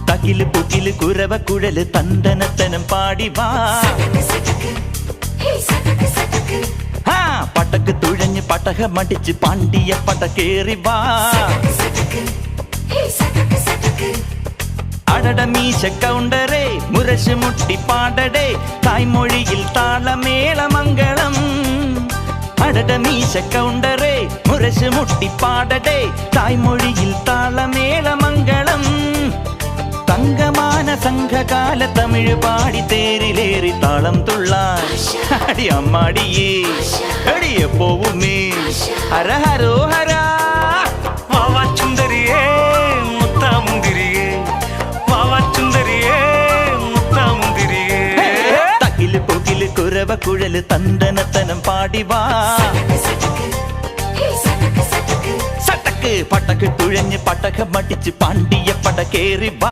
തകില് പുകില് കുരവ കുഴല് തന്തനത്തനം പാടി വാ. പടക്ക് തുഴഞ്ഞ് പടക മടിച്ച് പാണ്ടിയ പടക്കേറി വാ. അടട മീശ കൗണ്ടറേ മുരശ് മുട്ടി പാടടേ തായ്മൊഴിയിൽ താളമേളമംഗളം. അടട മീശ കൗണ്ടറേ മുരശ് മുട്ടി പാടടേ തായ്മൊഴിയിൽ താളമേളമംഗളം. തങ്കമാന സംഘകാല തമിഴ് പാടി തേരിലേറി താളം തുള്ളാൻ അടി അമ്മാടിയേ അടിയ പോവുമേ ഹര ഹരോ ഹരാ. വാവാ ചുന്ദരിയേ മുത്താമുന്തിരിയേ വാവാ ചുന്ദരിയേ മുത്താമുന്തിരിയേ. തകില് പുകില് കുരവ കുഴല് തന്തനത്തനം പാടി വാ. സടക്ക് പടക്ക് തുഴഞ്ഞ് പടക മടിച്ച് പാണ്ടിയ പടക്കേറി വാ.